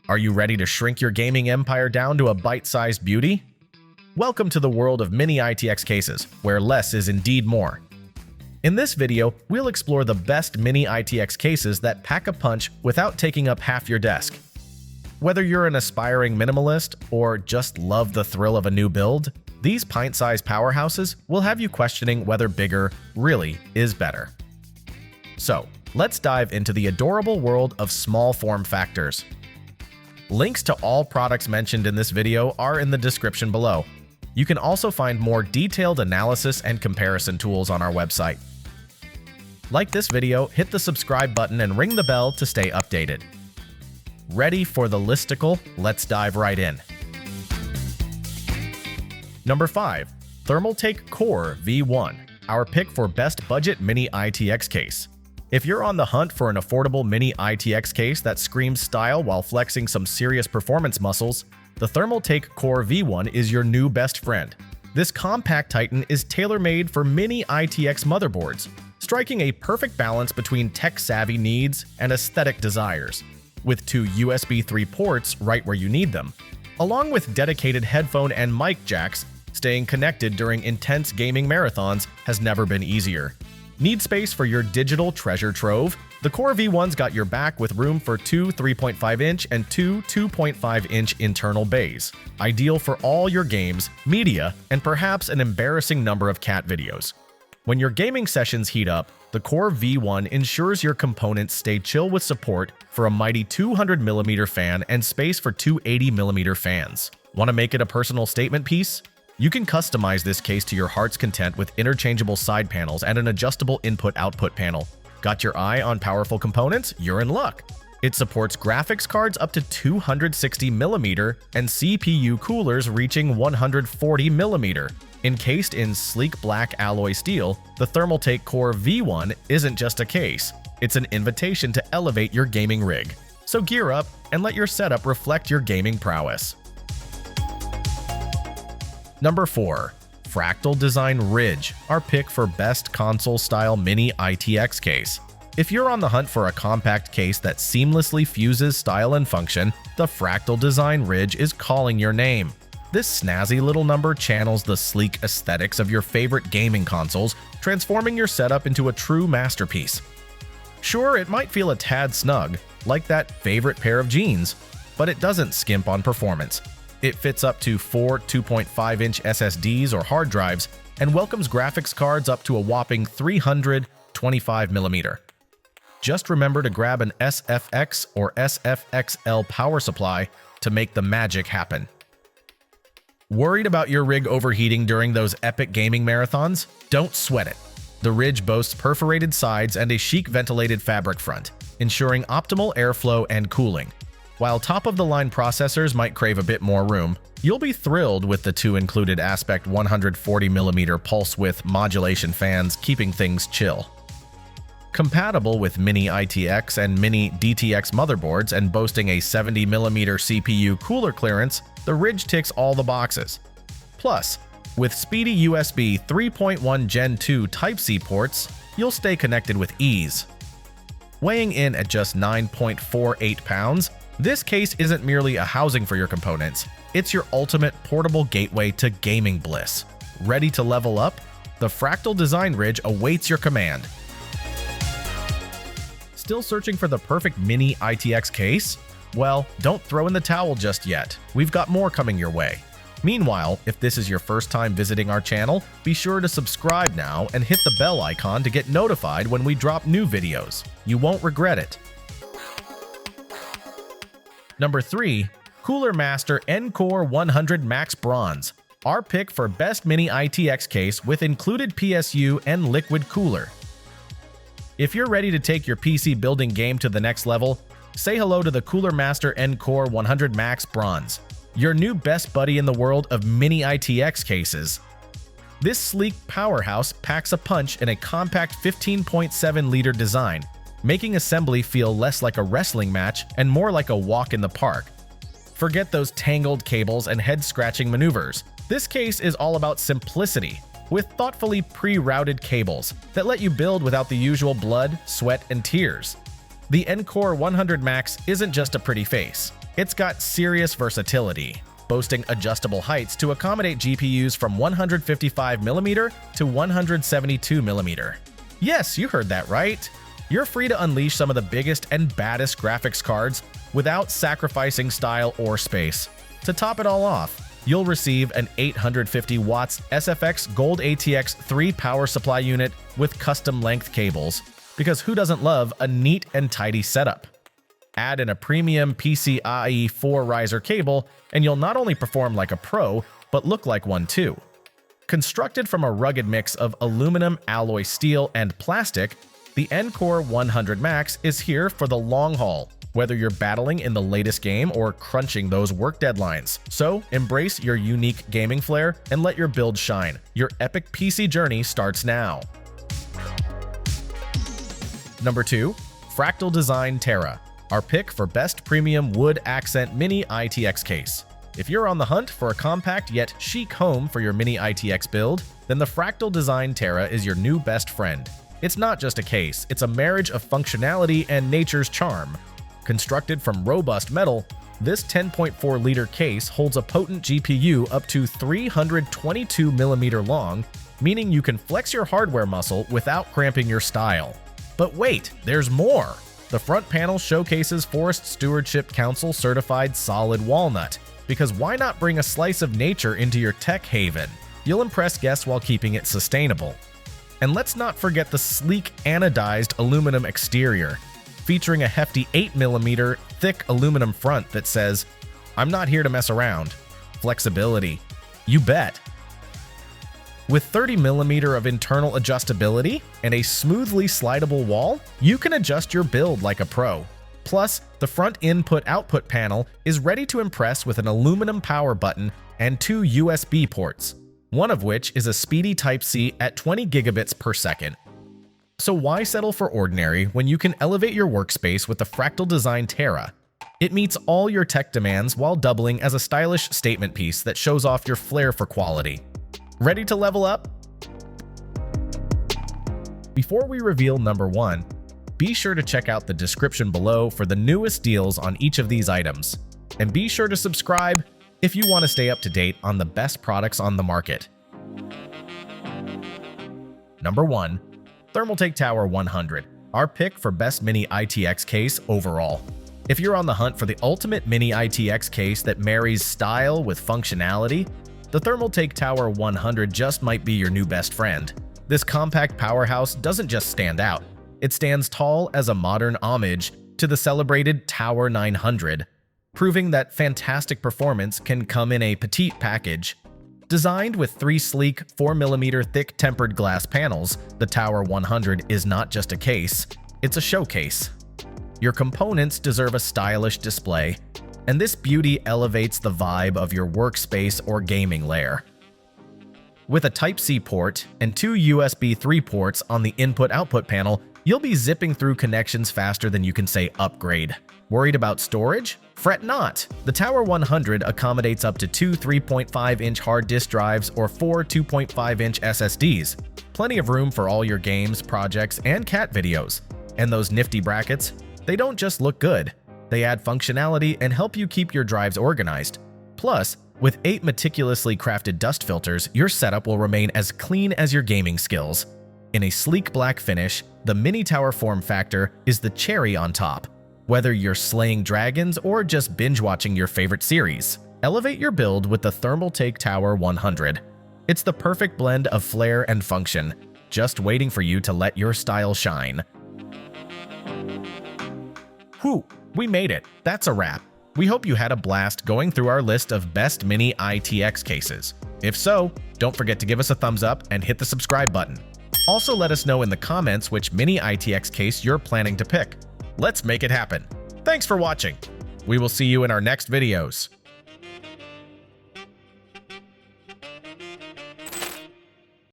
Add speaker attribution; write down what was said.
Speaker 1: Are you ready to shrink your gaming empire down to a bite-sized beauty? Welcome to the world of Mini ITX cases, where less is indeed more. In this video, we'll explore the best Mini ITX cases that pack a punch without taking up half your desk. Whether you're an aspiring minimalist or just love the thrill of a new build, these pint-sized powerhouses will have you questioning whether bigger really is better. So, let's dive into the adorable world of small form factors. Links to all products mentioned in this video are in the description below. You can also find more detailed analysis and comparison tools on our website. Like this video, hit the subscribe button and ring the bell to stay updated. Ready for the listicle? Let's dive right in. Number 5. Thermaltake Core V1, our pick for best budget Mini ITX case. If you're on the hunt for an affordable Mini ITX case that screams style while flexing some serious performance muscles, the Thermaltake Core V1 is your new best friend. This compact titan is tailor-made for Mini ITX motherboards, striking a perfect balance between tech-savvy needs and aesthetic desires, with 2 USB 3 ports right where you need them. Along with dedicated headphone and mic jacks, staying connected during intense gaming marathons has never been easier. Need space for your digital treasure trove? The Core V1's got your back with room for 2 3.5-inch and 2 2.5-inch internal bays. Ideal for all your games, media, and perhaps an embarrassing number of cat videos. When your gaming sessions heat up, the Core V1 ensures your components stay chill with support for a mighty 200mm fan and space for 280mm fans. Want to make it a personal statement piece? You can customize this case to your heart's content with interchangeable side panels and an adjustable input-output panel. Got your eye on powerful components? You're in luck! It supports graphics cards up to 260mm and CPU coolers reaching 140mm. Encased in sleek black alloy steel, the Thermaltake Core V1 isn't just a case, it's an invitation to elevate your gaming rig. So gear up and let your setup reflect your gaming prowess. Number 4. Fractal Design Ridge, our pick for best console-style Mini ITX case. If you're on the hunt for a compact case that seamlessly fuses style and function, the Fractal Design Ridge is calling your name. This snazzy little number channels the sleek aesthetics of your favorite gaming consoles, transforming your setup into a true masterpiece. Sure, it might feel a tad snug, like that favorite pair of jeans, but it doesn't skimp on performance. It fits up to 4 2.5-inch SSDs or hard drives and welcomes graphics cards up to a whopping 325mm. Just remember to grab an SFX or SFXL power supply to make the magic happen. Worried about your rig overheating during those epic gaming marathons? Don't sweat it. The Ridge boasts perforated sides and a chic ventilated fabric front, ensuring optimal airflow and cooling. While top-of-the-line processors might crave a bit more room, you'll be thrilled with the 2 included Aspect 140mm pulse-width modulation fans, keeping things chill. Compatible with Mini ITX and Mini DTX motherboards and boasting a 70mm CPU cooler clearance, the Ridge ticks all the boxes. Plus, with speedy USB 3.1 Gen 2 Type-C ports, you'll stay connected with ease. Weighing in at just 9.48 pounds, this case isn't merely a housing for your components, it's your ultimate portable gateway to gaming bliss. Ready to level up? The Fractal Design Ridge awaits your command. Still searching for the perfect Mini ITX case? Well, don't throw in the towel just yet. We've got more coming your way. Meanwhile, if this is your first time visiting our channel, be sure to subscribe now and hit the bell icon to get notified when we drop new videos. You won't regret it. Number 3. Cooler Master NCORE 100 Max Bronze, our pick for best Mini ITX case with included PSU and liquid cooler. If you're ready to take your PC building game to the next level, say hello to the Cooler Master NCORE 100 Max Bronze, your new best buddy in the world of Mini ITX cases. This sleek powerhouse packs a punch in a compact 15.7-liter design, making assembly feel less like a wrestling match and more like a walk in the park. Forget those tangled cables and head-scratching maneuvers. This case is all about simplicity, with thoughtfully pre-routed cables that let you build without the usual blood, sweat, and tears. The NCORE 100 Max isn't just a pretty face. It's got serious versatility, boasting adjustable heights to accommodate GPUs from 155mm to 172mm. Yes, you heard that right. You're free to unleash some of the biggest and baddest graphics cards without sacrificing style or space. To top it all off, you'll receive an 850 watts SFX Gold ATX 3 power supply unit with custom length cables, because who doesn't love a neat and tidy setup? Add in a premium PCIe 4 riser cable, and you'll not only perform like a pro, but look like one too. Constructed from a rugged mix of aluminum, alloy steel, and plastic, the NCORE 100 Max is here for the long haul, whether you're battling in the latest game or crunching those work deadlines. So embrace your unique gaming flair and let your build shine. Your epic PC journey starts now. Number 2. Fractal Design Terra, our pick for best premium wood accent Mini ITX case. If you're on the hunt for a compact yet chic home for your Mini ITX build, then the Fractal Design Terra is your new best friend. It's not just a case, it's a marriage of functionality and nature's charm. Constructed from robust metal, this 10.4-liter case holds a potent GPU up to 322mm long, meaning you can flex your hardware muscle without cramping your style. But wait, there's more! The front panel showcases Forest Stewardship Council certified solid walnut, because why not bring a slice of nature into your tech haven? You'll impress guests while keeping it sustainable. And let's not forget the sleek anodized aluminum exterior, featuring a hefty 8mm thick aluminum front that says, "I'm not here to mess around." Flexibility. You bet. With 30mm of internal adjustability and a smoothly slidable wall, you can adjust your build like a pro. Plus, the front input-output panel is ready to impress with an aluminum power button and 2 USB ports, one of which is a speedy Type-C at 20 gigabits per second. So why settle for ordinary when you can elevate your workspace with the Fractal Design Terra? It meets all your tech demands while doubling as a stylish statement piece that shows off your flair for quality. Ready to level up? Before we reveal number 1, be sure to check out the description below for the newest deals on each of these items. And be sure to subscribe if you want to stay up to date on the best products on the market. Number 1. Thermaltake Tower 100, our pick for best Mini ITX case overall. If you're on the hunt for the ultimate Mini ITX case that marries style with functionality, the Thermaltake Tower 100 just might be your new best friend. This compact powerhouse doesn't just stand out, it stands tall as a modern homage to the celebrated Tower 900, proving that fantastic performance can come in a petite package. Designed with 3 sleek 4mm thick tempered glass panels, the Tower 100 is not just a case, it's a showcase. Your components deserve a stylish display, and this beauty elevates the vibe of your workspace or gaming lair. With a Type-C port and 2 USB 3 ports on the input-output panel, you'll be zipping through connections faster than you can say upgrade. Worried about storage? Fret not! The Tower 100 accommodates up to 2 3.5-inch hard disk drives or 4 2.5-inch SSDs. Plenty of room for all your games, projects, and cat videos. And those nifty brackets? They don't just look good. They add functionality and help you keep your drives organized. Plus, with 8 meticulously crafted dust filters, your setup will remain as clean as your gaming skills. In a sleek black finish, the Mini Tower form factor is the cherry on top. Whether you're slaying dragons or just binge-watching your favorite series, elevate your build with the Thermaltake Tower 100. It's the perfect blend of flair and function, just waiting for you to let your style shine. Whew, we made it. That's a wrap. We hope you had a blast going through our list of best Mini ITX cases. If so, don't forget to give us a thumbs up and hit the subscribe button. Also let us know in the comments which Mini ITX case you're planning to pick. Let's make it happen. Thanks for watching. We will see you in our next videos.